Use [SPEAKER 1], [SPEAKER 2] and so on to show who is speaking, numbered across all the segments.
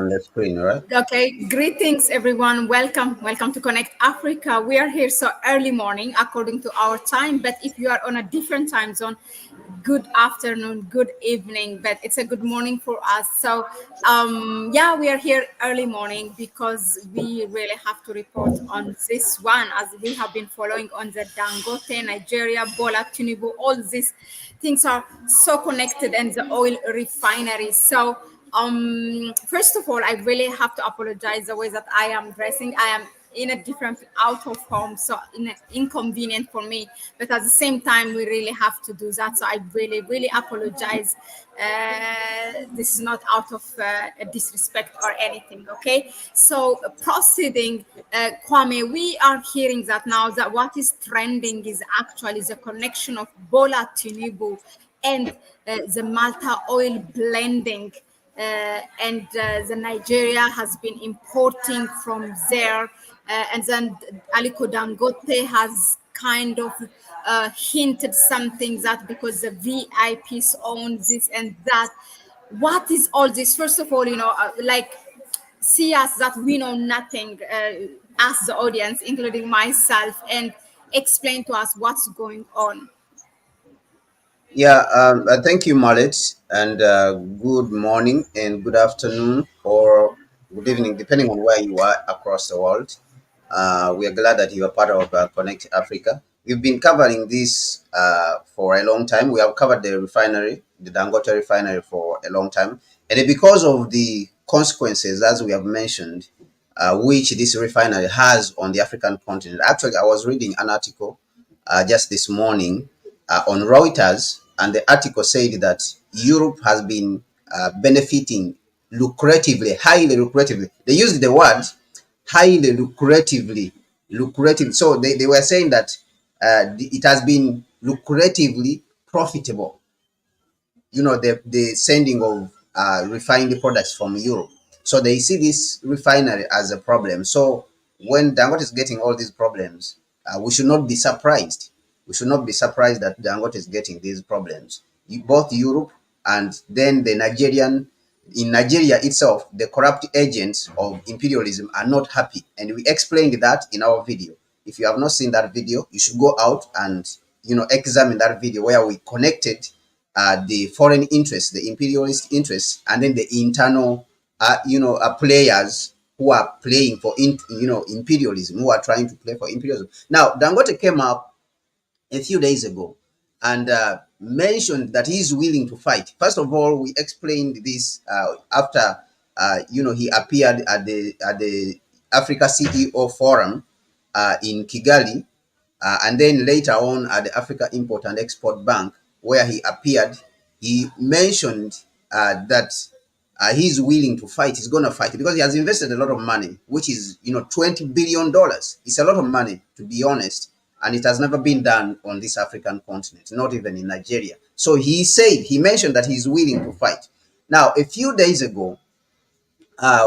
[SPEAKER 1] on the screen, right?
[SPEAKER 2] Okay, greetings everyone. Welcome to Connect Africa. We are here so early morning according to our time, but if you are on a different time zone, good afternoon, good evening, but it's a good morning for us. So, yeah, we are here early morning because we really have to report on this one as we have been following on the Dangote, Nigeria, Bola, Tinubu, all these things are so connected and the oil refinery. So, first of all, I really have to apologize the way that I am dressing. I am in a different out of home, so inconvenient for me. But at the same time, we really have to do that. So I really apologize. This is not out of a disrespect or anything. Okay. So proceeding, Kwame, we are hearing that now that what is trending is actually the connection of Bola Tinubu and the Malta oil blending and the Nigeria has been importing from there, and then Aliko Dangote has kind of hinted something that because the VIPs own this and that. What is all this? First of all, like see us that we know nothing, ask the audience, including myself, and explain to us what's going on.
[SPEAKER 1] Yeah, thank you, Mahlet, and good morning and good afternoon or good evening, depending on where you are across the world. We are glad that you are part of Connect Africa. We've been covering this for a long time. We have covered the refinery, the Dangote refinery, for a long time. And because of the consequences, as we have mentioned, which this refinery has on the African continent. Actually, I was reading an article just this morning on Reuters, and the article said that Europe has been benefiting lucratively, highly lucratively. They used the word highly lucrative. So they were saying that it has been lucratively profitable, the sending of refined products from Europe. So they see this refinery as a problem. So when Dangote is getting all these problems, we should not be surprised. We should not be surprised that Dangote is getting these problems. Both Europe and then in Nigeria itself, the corrupt agents of imperialism are not happy. And we explained that in our video. If you have not seen that video, you should go out and examine that video where we connected the foreign interests, the imperialist interests, and then the internal, players who are playing for, imperialism, who are trying to play for imperialism. Now, Dangote came up a few days ago and mentioned that he's willing to fight. First of all, we explained this after, he appeared at the Africa CEO Forum in Kigali, and then later on at the Africa Import and Export Bank, where he appeared, he mentioned that he's willing to fight. He's going to fight because he has invested a lot of money, which is, $20 billion. It's a lot of money, to be honest. And it has never been done on this African continent, not even in Nigeria. So he mentioned that he's willing to fight. Now, a few days ago,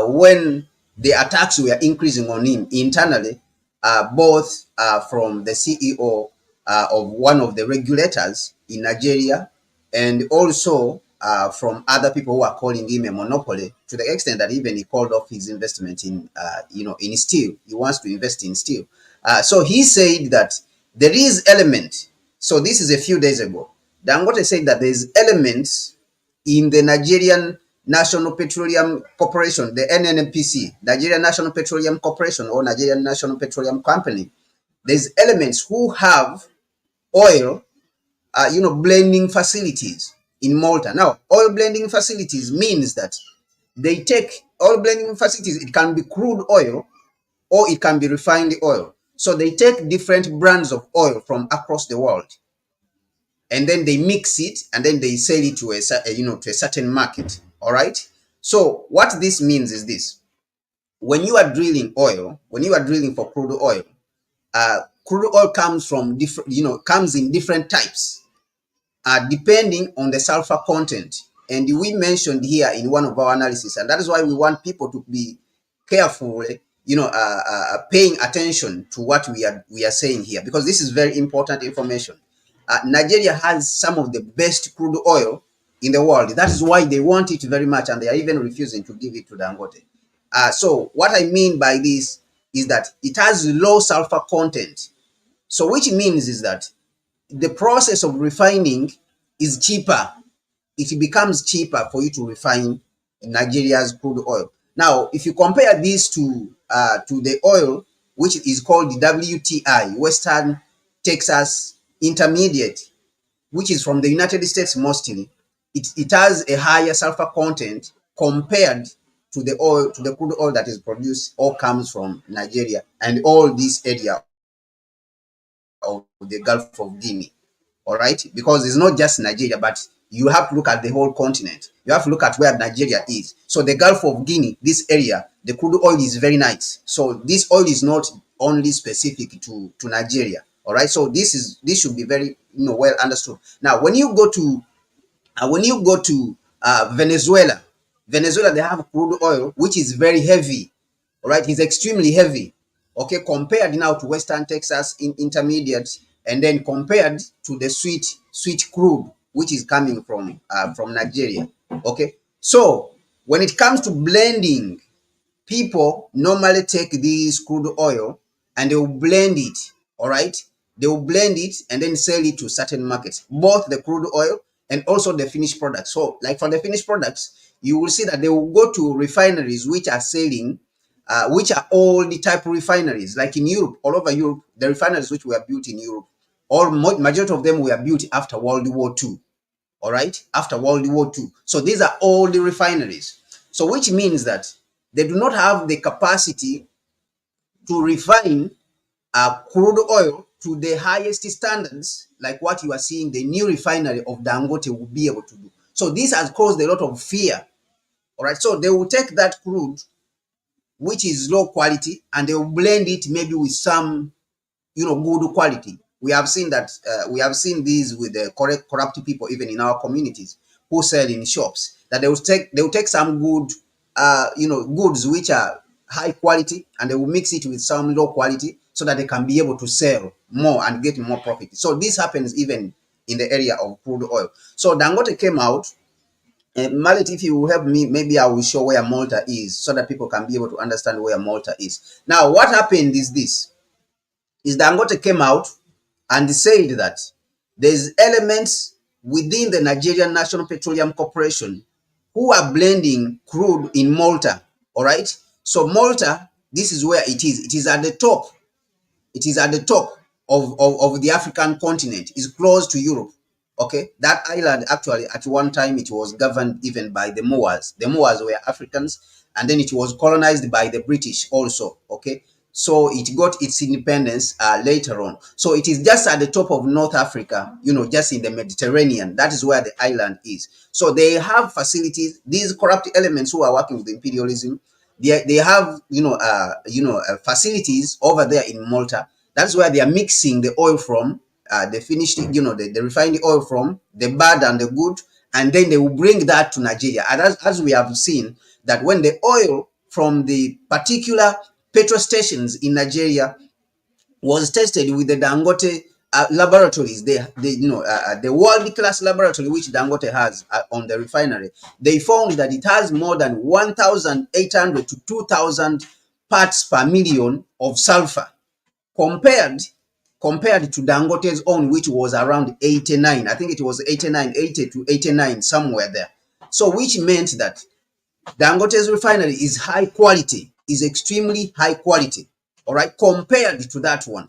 [SPEAKER 1] when the attacks were increasing on him internally, both from the CEO of one of the regulators in Nigeria, and also from other people who are calling him a monopoly, to the extent that even he called off his investment in steel. He wants to invest in steel. So he said that there is element. So this is a few days ago. Dangote said that there is elements in the Nigerian National Petroleum Corporation, the NNPC, Nigerian National Petroleum Corporation, or Nigerian National Petroleum Company. There's elements who have oil, blending facilities in Malta. Now, oil blending facilities means that they take oil blending facilities. It can be crude oil or it can be refined oil. So they take different brands of oil from across the world, and then they mix it and then they sell it to a certain market. All right. So what this means is this: when you are drilling oil, when you are drilling for crude oil comes from different, comes in different types, depending on the sulfur content. And we mentioned here in one of our analysis, and that is why we want people to be careful, paying attention to what we are saying here, because this is very important information. Nigeria has some of the best crude oil in the world. That is why they want it very much, and they are even refusing to give it to Dangote. So what I mean by this is that it has low sulfur content. So which means is that the process of refining is cheaper. It becomes cheaper for you to refine Nigeria's crude oil. Now, if you compare this to the oil, which is called the WTI, Western Texas Intermediate, which is from the United States mostly, it has a higher sulfur content compared to the oil, to the crude oil that is produced or comes from Nigeria and all this area of the Gulf of Guinea. All right, because it's not just Nigeria, but you have to look at the whole continent. You have to look at where Nigeria is. So the Gulf of Guinea, this area, the crude oil is very nice. So this oil is not only specific to Nigeria. All right, so this should be very well understood. Now, when you go to Venezuela, they have crude oil which is very heavy. All right, it's extremely heavy. Okay, compared now to Western Texas in Intermediate, and then compared to the sweet crude which is coming from Nigeria. Okay, so when it comes to blending, people normally take this crude oil and they will blend it. All right, they will blend it and then sell it to certain markets, both the crude oil and also the finished products. So like for the finished products, you will see that they will go to refineries which are selling which are all the type of refineries, like in Europe. All over Europe, the refineries which were built in Europe, majority of them were built after World War II. All right, after World War II. So these are all the refineries. So which means that they do not have the capacity to refine crude oil to the highest standards, like what you are seeing the new refinery of Dangote will be able to do. So this has caused a lot of fear. All right, so they will take that crude, which is low quality, and they will blend it maybe with some good quality. We have seen that. We have seen these with the corrupt people even in our communities who sell in shops, that they will take some good goods which are high quality, and they will mix it with some low quality so that they can be able to sell more and get more profit. So this happens even in the area of crude oil. So Dangote came out. Mallet, if you will help me, maybe I will show where Malta is so that people can be able to understand where Malta is. Now, what happened is this: is Dangote came out and said that there's elements within the Nigerian National Petroleum Corporation who are blending crude in Malta. All right. So Malta, this is where it is. It is at the top. It is at the top of the African continent. It's close to Europe. Okay, that island actually at one time it was governed even by the Moors. The Moors were Africans, and then it was colonized by the British also. Okay, so it got its independence later on. So it is just at the top of North Africa, just in the Mediterranean. That is where the island is. So they have facilities. These corrupt elements who are working with imperialism, they have facilities over there in Malta. That's where they are mixing the oil from, the finished, the refined oil from the bad and the good, and then they will bring that to Nigeria. And as we have seen, that when the oil from the particular petrol stations in Nigeria was tested with the Dangote laboratories, the world class laboratory which Dangote has on the refinery, they found that it has more than 1,800 to 2,000 parts per million of sulfur, compared to Dangote's own, which was around 89. I think it was 89, 80 to 89, somewhere there. So which meant that Dangote's refinery is high quality, is extremely high quality, all right, compared to that one.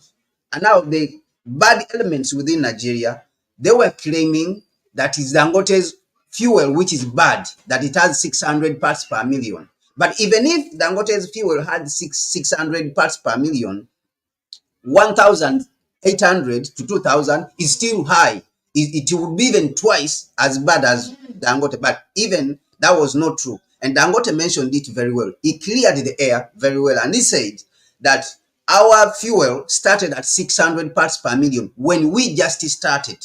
[SPEAKER 1] And now the bad elements within Nigeria, they were claiming that it's Dangote's fuel, which is bad, that it has 600 parts per million. But even if Dangote's fuel had 600 parts per million, 1,800 to 2,000 is still high. It would be even twice as bad as Dangote, but even that was not true. And Dangote mentioned it very well. He cleared the air very well, and he said that our fuel started at 600 parts per million when we just started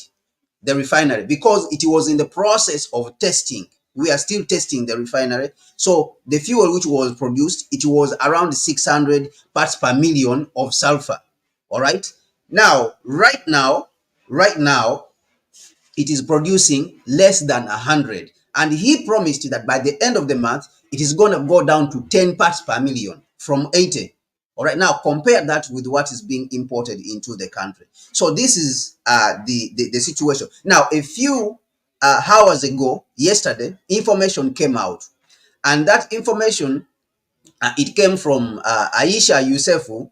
[SPEAKER 1] the refinery, because it was in the process of testing. We are still testing the refinery. So the fuel which was produced, it was around 600 parts per million of sulfur. All right. Now, right now, it is producing less than 100. And he promised that by the end of the month, it is going to go down to 10 parts per million from 80. All right, now compare that with what is being imported into the country. So this is the situation. Now, a few hours ago, yesterday, information came out, and that information it came from Aisha Yusefu,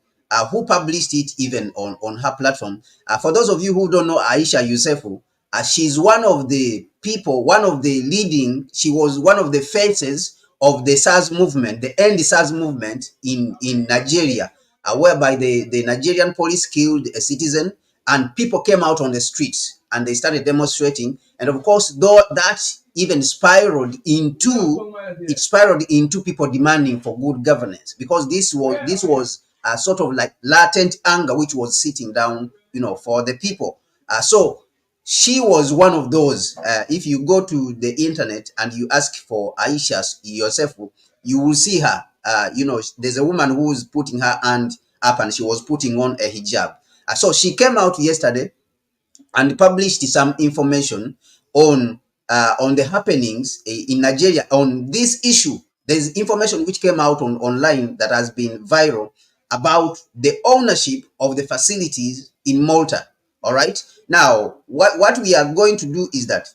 [SPEAKER 1] who published it even on her platform. For those of you who don't know Aisha Yusefu, she's one of the people, one of the leading, she was one of the faces of the SARS movement, the end SARS movement in Nigeria, whereby the Nigerian police killed a citizen and people came out on the streets and they started demonstrating. And of course, though that even spiraled into people demanding for good governance, because this was sort of like latent anger which was sitting down, for the people. So she was one of those. If you go to the internet and you ask for Aisha Yosefu, you will see her. There's a woman who's putting her hand up and she was putting on a hijab. So she came out yesterday and published some information on the happenings in Nigeria on this issue. There's information which came out online that has been viral about the ownership of the facilities in Malta. All right. Now, what we are going to do is that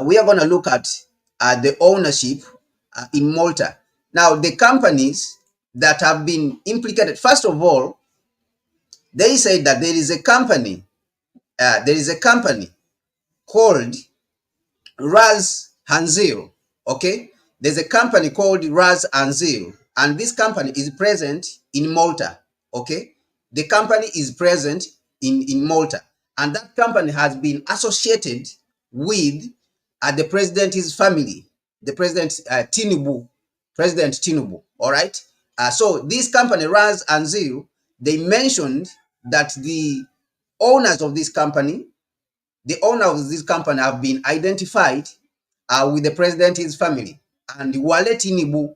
[SPEAKER 1] we are going to look at the ownership in Malta. Now, the companies that have been implicated, first of all, they say that there is a company called Raz Hanzil. Okay, there's a company called Raz Hanzil, and this company is present in Malta. Okay, the company is present in Malta, and that company has been associated with the president's family, the president Tinubu, President Tinubu. All right. So this company Raz Hanzil, they mentioned that owners of this company the owner of this company have been identified with the president's family. And Wale Tinubu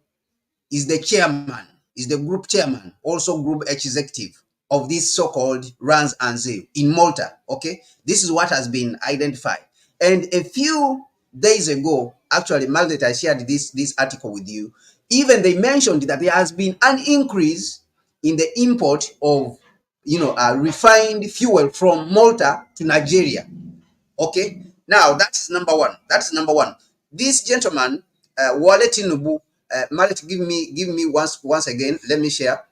[SPEAKER 1] is the chairman, is the group chairman, also group executive of this so-called Rans and Zil in Malta. Okay, this is what has been identified. And a few days ago, actually, Mahlet, I shared this article with you. Even they mentioned that there has been an increase in the import of refined fuel from Malta to Nigeria. Okay, now that's number one. That's number one. This gentleman, Wale Tinubu, Malit, give me once again. Let me share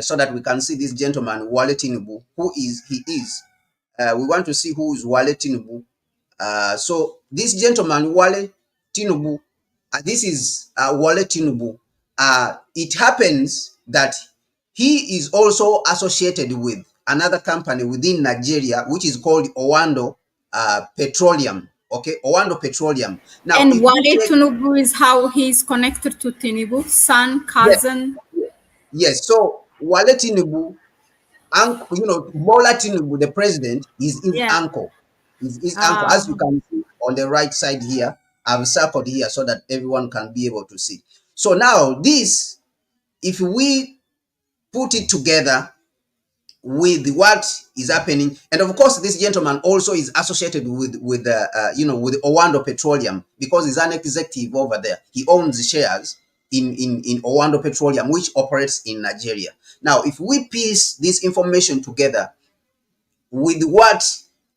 [SPEAKER 1] so that we can see this gentleman, Wale Tinubu. Who is he? Is we want to see who is Wale Tinubu. So this gentleman, Wale Tinubu, this is Wale Tinubu. It happens that he is also associated with another company within Nigeria, which is called Owando Petroleum. Okay, Owando Petroleum. Now,
[SPEAKER 2] And
[SPEAKER 1] if you
[SPEAKER 2] Wale
[SPEAKER 1] check,
[SPEAKER 2] Tinubu is how he's connected to Tinubu, son,
[SPEAKER 1] yes,
[SPEAKER 2] cousin.
[SPEAKER 1] yes. So Wale Tinubu, Bola Tinubu, the president, is his
[SPEAKER 2] Yeah.
[SPEAKER 1] uncle. Is his uncle, as you can see on the right side here. I've circled here so that everyone can be able to see. So now this, if we put it together with what is happening, and of course this gentleman also is associated with Owando Petroleum because he's an executive over there. He owns shares in Owando Petroleum, which operates in Nigeria. Now, if we piece this information together with what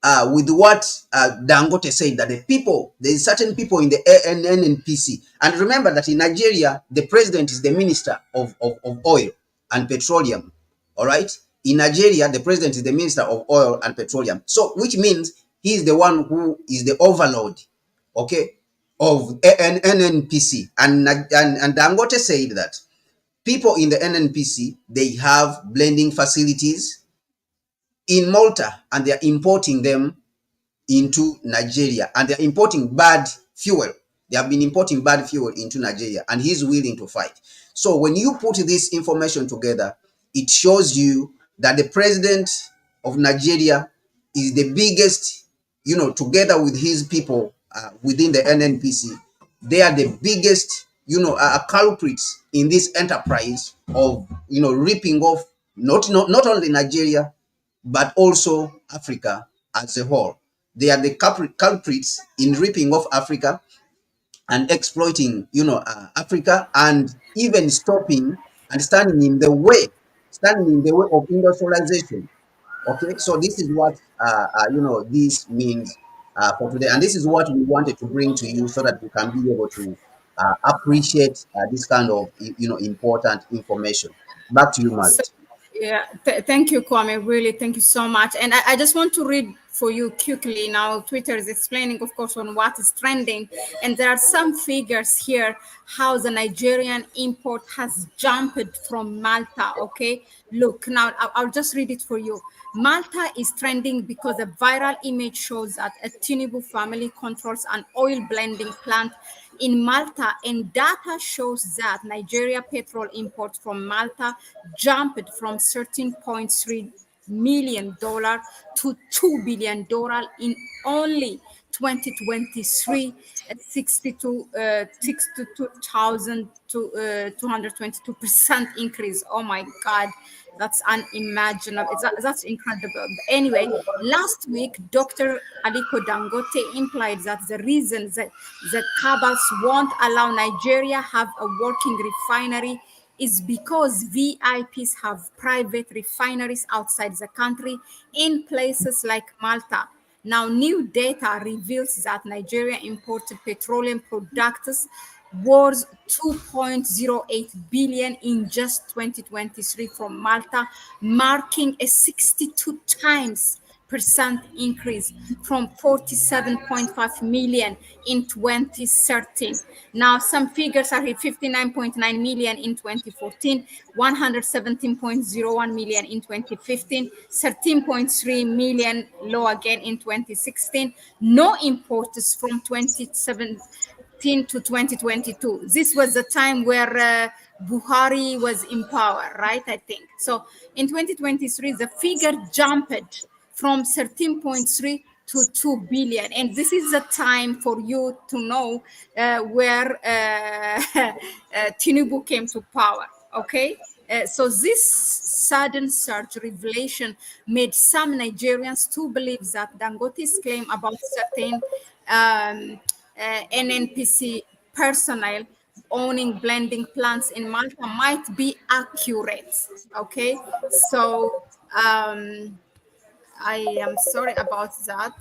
[SPEAKER 1] Dangote said, that there's certain people in the NNPC, and remember that in Nigeria the president is the minister of oil and petroleum. All right, in Nigeria the president is the minister of oil and petroleum, so which means he is the one who is the overlord, okay, of NNPC. And Dangote said that people in the NNPC, they have blending facilities in Malta and they are importing them into Nigeria, and they're importing bad fuel. They have been importing bad fuel into Nigeria, and he's willing to fight. So when you put this information together, it shows you that the president of Nigeria is the biggest, together with his people within the NNPC, they are the biggest, culprits in this enterprise of, ripping off not only Nigeria, but also Africa as a whole. They are the culprits in ripping off Africa and exploiting, Africa, and even stopping and standing in the way of industrialization. Okay, so this is what this means for today, and this is what we wanted to bring to you so that you can be able to appreciate this kind of important information. Back to you,
[SPEAKER 2] So,
[SPEAKER 1] Malit.
[SPEAKER 2] yeah, thank you, Kwame. Really, thank you so much. And I just want to read for you quickly now. Twitter is explaining, of course, on what is trending, and there are some figures here how the Nigerian import has jumped from Malta. Okay, look now. I'll just read it for you. Malta is trending because a viral image shows that a Tinubu family controls an oil blending plant in Malta, and data shows that Nigeria petrol imports from Malta jumped from $13.3 million to $2 billion in only 2023, at 62,000 to 222% increase. Oh my God, that's unimaginable. That's incredible. But anyway, last week, Dr. Aliko Dangote implied that the reason that the cabals won't allow Nigeria have a working refinery is because VIPs have private refineries outside the country in places like Malta. Now, new data reveals that Nigeria imported petroleum products worth 2.08 billion in just 2023 from Malta, marking a 62 times percent increase from 47.5 million in 2013. Now, some figures are here: 59.9 million in 2014, 117.01 million in 2015, 13.3 million low again in 2016. No imports from 2017 to 2022. This was the time where Buhari was in power, right? I think. So in 2023, the figure jumped from 13.3 to 2 billion. And this is the time for you to know where Tinubu came to power. Okay. So this sudden surge revelation made some Nigerians to believe that Dangote's claim about certain NNPC personnel owning blending plants in Malta might be accurate. Okay, so I am sorry about that.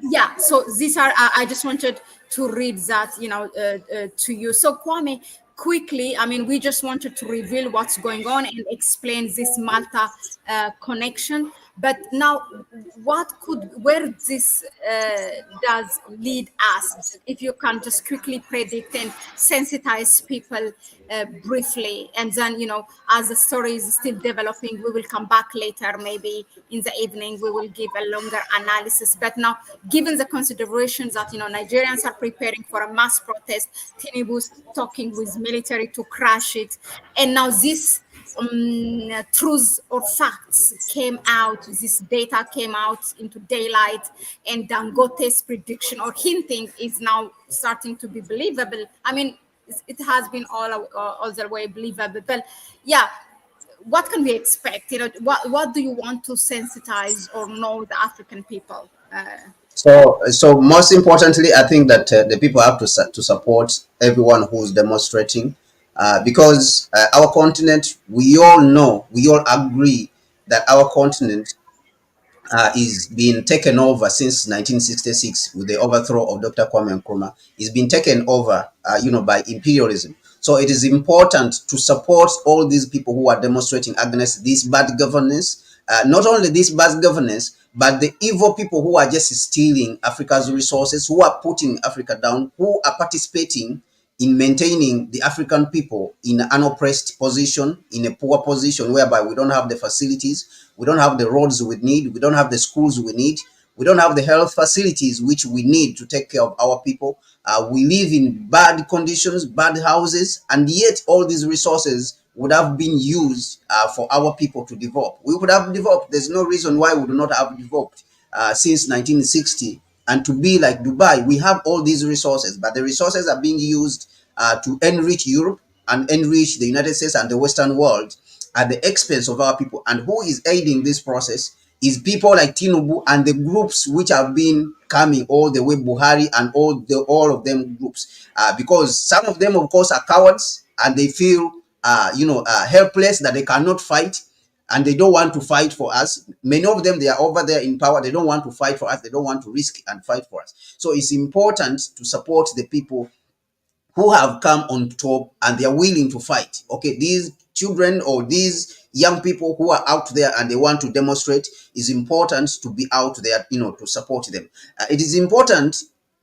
[SPEAKER 2] Yeah, so these are I just wanted to read that, to you. So Kwame, quickly, I mean, we just wanted to reveal what's going on and explain this Malta connection. But now, where this does lead us, if you can just quickly predict and sensitize people briefly, and then, as the story is still developing, we will come back later, maybe in the evening, we will give a longer analysis. But now, given the considerations that, Nigerians are preparing for a mass protest, Tinubu's talking with military to crash it, and now this truths or facts came out, this data came out into daylight, and Dangote's prediction or hinting is now starting to be believable. I mean, it has been all the way believable. But yeah, what can we expect? What do you want to sensitize or know the African people?
[SPEAKER 1] So most importantly, I think that the people have to support everyone who's demonstrating, because our continent, we all know, we all agree that our continent is being taken over since 1966 with the overthrow of Dr. Kwame Nkrumah. Is being taken over, by imperialism. So it is important to support all these people who are demonstrating against this bad governance. Not only this bad governance, but the evil people who are just stealing Africa's resources, who are putting Africa down, who are participating in maintaining the African people in an oppressed position, in a poor position, whereby we don't have the facilities, we don't have the roads we need, we don't have the schools we need, we don't have the health facilities which we need to take care of our people. We live in bad conditions, bad houses, and yet all these resources would have been used for our people to develop. We would have developed. There's no reason why we would not have developed since 1960. And to be like Dubai, we have all these resources, but the resources are being used to enrich Europe, and enrich the United States and the Western world at the expense of our people. And who is aiding this process is people like Tinubu and the groups which have been coming all the way, Buhari and all of them groups, because some of them, of course, are cowards and they feel helpless, that they cannot fight and they don't want to fight for us. Many of them, they are over there in power. They don't want to fight for us. They don't want to risk and fight for us. So it's important to support the people who have come on top and they are willing to fight. Okay, these children or these young people who are out there and they want to demonstrate, is important to be out there, to support them. It is important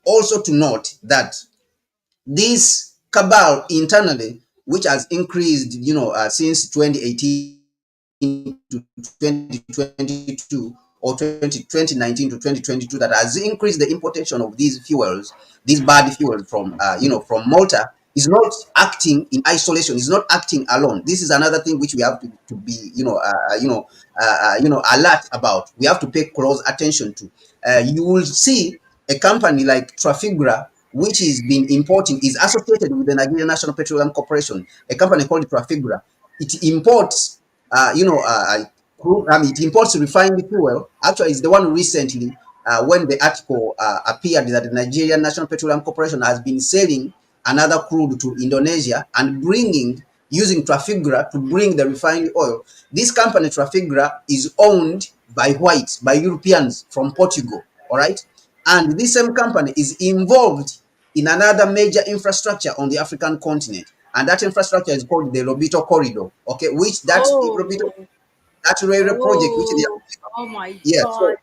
[SPEAKER 1] also to note that this cabal internally, which has increased, since 2018 to 2022, or 2019 to 2022, that has increased the importation of these fuels, these bad fuels from Malta, is not acting in isolation. Is not acting alone. This is another thing which we have to be, alert about. We have to pay close attention to. You will see a company like Trafigura, which is been importing, is associated with the Nigerian National Petroleum Corporation, a company called Trafigura. It imports, it imports refined fuel. Actually, it's the one recently, when the article appeared that the Nigerian National Petroleum Corporation has been selling another crude to Indonesia and using Trafigura to bring the refined oil. This company, Trafigura, is owned by whites, by Europeans from Portugal. All right. And this same company is involved in another major infrastructure on the African continent. And that infrastructure is called the Lobito Corridor. Okay, which that Lobito,
[SPEAKER 2] Oh,
[SPEAKER 1] that railway project, which they
[SPEAKER 2] oh,
[SPEAKER 1] are,
[SPEAKER 2] oh my
[SPEAKER 1] yeah.
[SPEAKER 2] God.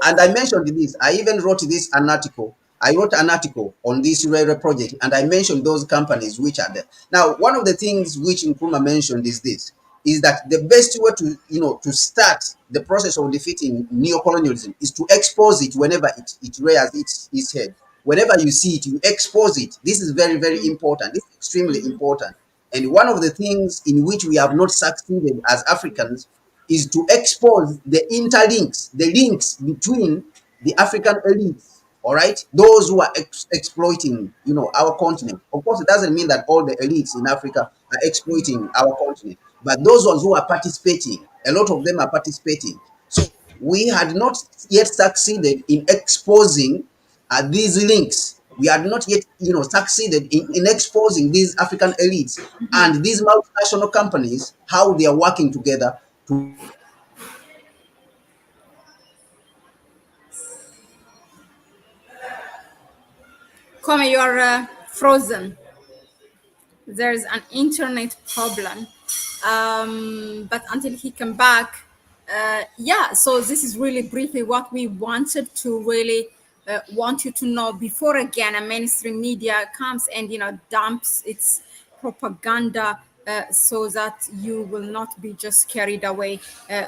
[SPEAKER 1] And I mentioned this. I even wrote this an article. I wrote an article on this railway project, and I mentioned those companies which are there. Now, one of the things which Nkrumah mentioned is this: is that the best way to start the process of defeating neocolonialism is to expose it whenever it rears its head. Whenever you see it, you expose it. This is very, very important. This is extremely important. And one of the things in which we have not succeeded as Africans is to expose the interlinks, the links between the African elites, all right, those who are exploiting, our continent. Of course, it doesn't mean that all the elites in Africa are exploiting our continent, but those ones who are participating, a lot of them are participating. So we had not yet succeeded in exposing these links. We had not yet, succeeded in exposing these African elites and these multinational companies, how they are working together to bring our country down. So
[SPEAKER 2] Come, you are frozen. There's an internet problem, but until he come back, yeah, so this is really briefly what we wanted to really want you to know before again a mainstream media comes and dumps its propaganda, so that you will not be just carried away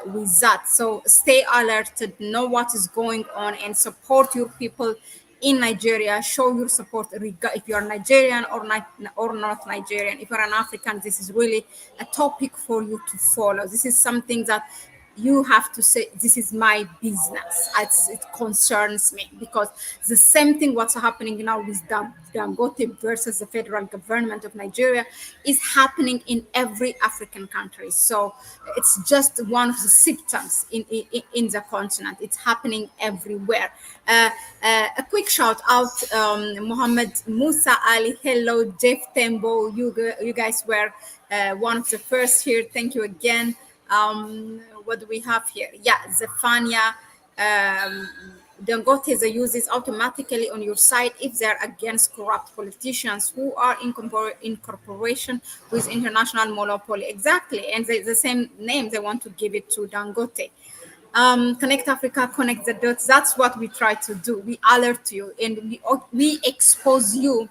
[SPEAKER 2] with that. So stay alerted, know what is going on, and support your people in Nigeria. Show your support if you are Nigerian or not Nigerian. If you're an African, this is really a topic for you to follow. This is something that you have to say, this is my business. It concerns me, because the same thing what's happening now with Dangote versus the federal government of Nigeria is happening in every African country. So it's just one of the symptoms in the continent. It's happening everywhere. A quick shout out, Mohammed Musa Ali. Hello, Jeff Tembo. You guys were one of the first here. Thank you again. What do we have here? Yeah, Zephania. Um, Dangote uses automatically on your site if they're against corrupt politicians who are in corporation with international monopoly. Exactly, and the same name they want to give it to Dangote. Connect Africa, connect the dots. That's what we try to do. We alert you and we expose you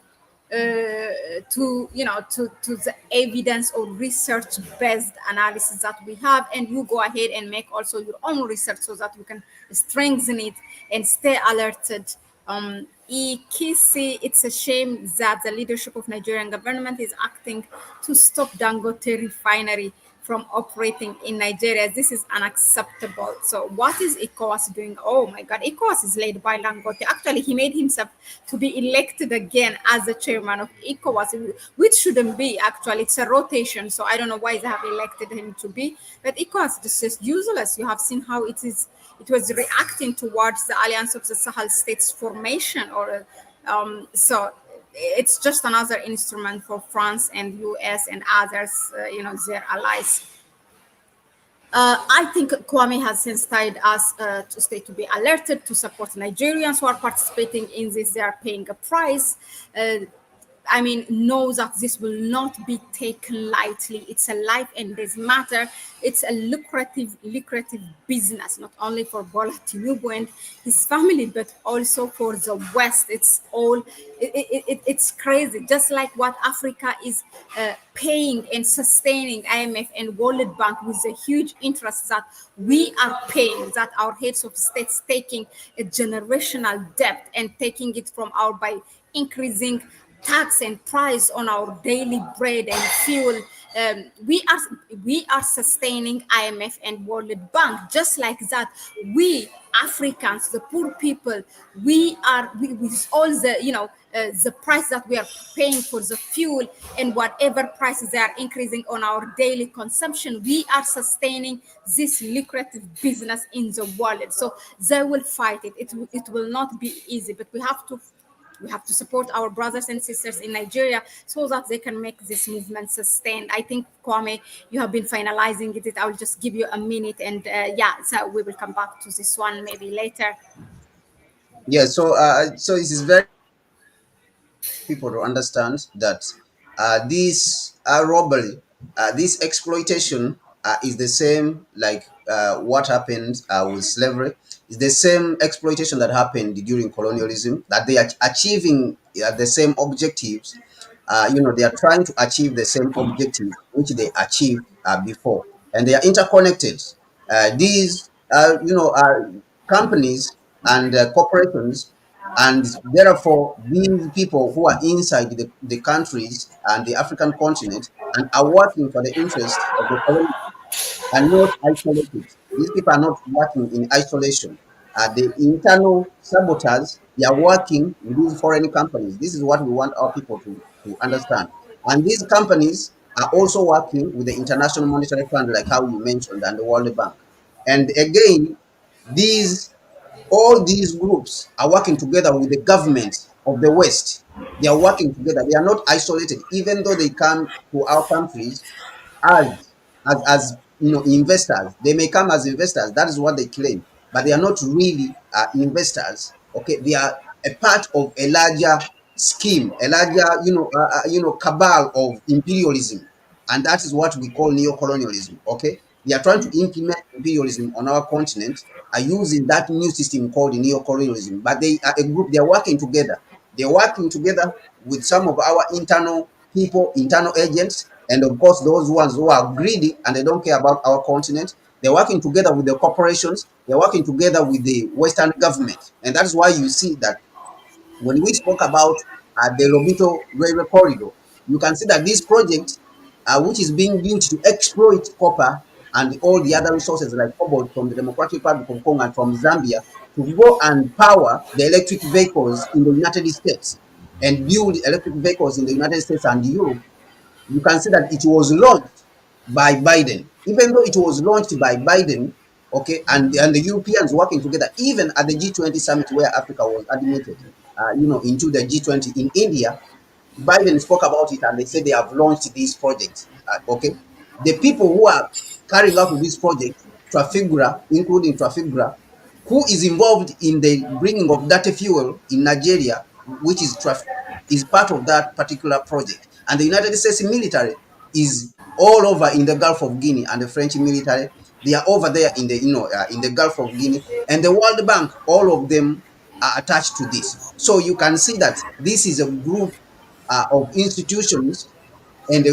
[SPEAKER 2] to the evidence or research based analysis that we have, and you go ahead and make also your own research so that you can strengthen it and stay alerted. Ikisi, it's a shame that the leadership of Nigerian government is acting to stop Dangote refinery from operating in Nigeria. This is unacceptable. So what is ECOWAS doing? Oh my God, ECOWAS is led by Dangote. Actually, he made himself to be elected again as the chairman of ECOWAS, which shouldn't be actually. It's a rotation. So I don't know why they have elected him to be. But ECOWAS is just useless. You have seen how it was reacting towards the Alliance of the Sahel States formation or so it's just another instrument for France and US and others, their allies. I think Kwame has sensitized us to stay to be alerted to support Nigerians who are participating in this. They are paying a price. Know that this will not be taken lightly. It's a life and death matter. It's a lucrative business, not only for Bola Tinubu and his family, but also for the West. It's crazy. Just like what Africa is paying and sustaining IMF and World Bank with the huge interest that we are paying, that our heads of states taking a generational debt and taking it from our by increasing tax and price on our daily bread and fuel. We are sustaining IMF and World Bank just like that. We Africans, the poor people, with all the the price that we are paying for the fuel and whatever prices they are increasing on our daily consumption, we are sustaining this lucrative business in the world. So they will fight it. It will not be easy, but we have to support our brothers and sisters in Nigeria so that they can make this movement sustained. I think, Kwame, you have been finalizing it. I will just give you a minute, and so we will come back to this one maybe later.
[SPEAKER 1] Yeah, so it is very people to understand that this robbery, this exploitation is the same like what happened with slavery. It's the same exploitation that happened during colonialism. That they are achieving the same objectives. They are trying to achieve the same objectives which they achieved before, and they are interconnected. These, are companies and corporations, and therefore these people who are inside the countries and the African continent and are working for the interest of the colony are not isolated. These people are not working in isolation. The internal saboteurs, they are working with these foreign companies. This is what we want our people to understand. And these companies are also working with the International Monetary Fund, like how you mentioned, and the World Bank. And again, these all these groups are working together with the government of the West. They are working together. They are not isolated, even though they come to our countries as investors. They may come as investors. That is what they claim, but they are not really investors. Okay, they are a part of a larger scheme, a larger cabal of imperialism, and that is what we call neo-colonialism. Okay, they are trying to implement imperialism on our continent, are using that new system called neo-colonialism. But they are a group. They are working together. They are working together with some of our internal people, internal agents, and of course those ones who are greedy and they don't care about our continent. They're working together with the corporations. They're working together with the Western government, and that is why you see that when we spoke about the Lobito Railway Corridor, you can see that this project, which is being built to exploit copper and all the other resources like cobalt from the Democratic Republic of Congo and from Zambia, to go and power the electric vehicles in the United States and build electric vehicles in the United States and Europe. You can see that it was launched by Biden. Even though it was launched by Biden, okay, and the Europeans working together, even at the G20 summit where Africa was admitted, into the G20 in India, Biden spoke about it and they said they have launched this project. Okay, the people who are carrying out this project, Trafigura, including Trafigura, who is involved in the bringing of dirty fuel in Nigeria, which is part of that particular project. And the United States military is all over in the Gulf of Guinea, and the French military, they are over there in the in the Gulf of Guinea, and the World Bank, all of them are attached to this. So you can see that this is a group of institutions, and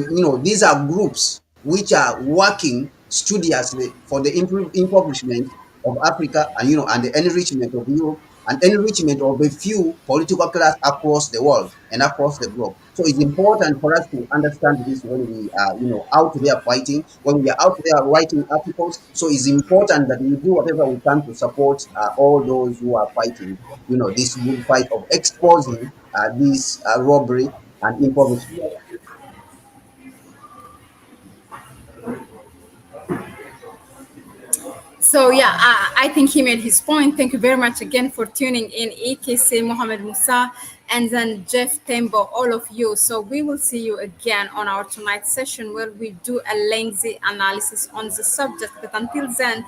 [SPEAKER 1] these are groups which are working studiously for the impoverishment of Africa, and and the enrichment of Europe an enrichment of a few political class across the world and across the globe. So it's important for us to understand this when we are, out there fighting, when we are out there writing articles. So it's important that we do whatever we can to support all those who are fighting, this good fight of exposing this robbery and impoverishment.
[SPEAKER 2] So yeah, I think he made his point. Thank you very much again for tuning in, AKC Mohammed Musa, and then Jeff Tembo, all of you. So we will see you again on our tonight's session where we do a lengthy analysis on the subject. But until then,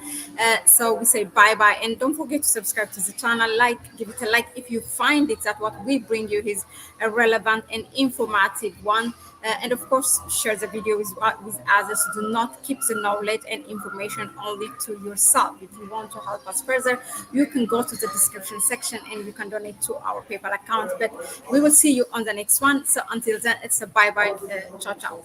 [SPEAKER 2] so we say bye bye, and don't forget to subscribe to the channel. Give it a like if you find it that what we bring you is a relevant and informative one. And of course, share the video with others. Do not keep the knowledge and information only to yourself. If you want to help us further, you can go to the description section and you can donate to our PayPal account. But we will see you on the next one. So until then, it's a bye bye. Ciao, ciao.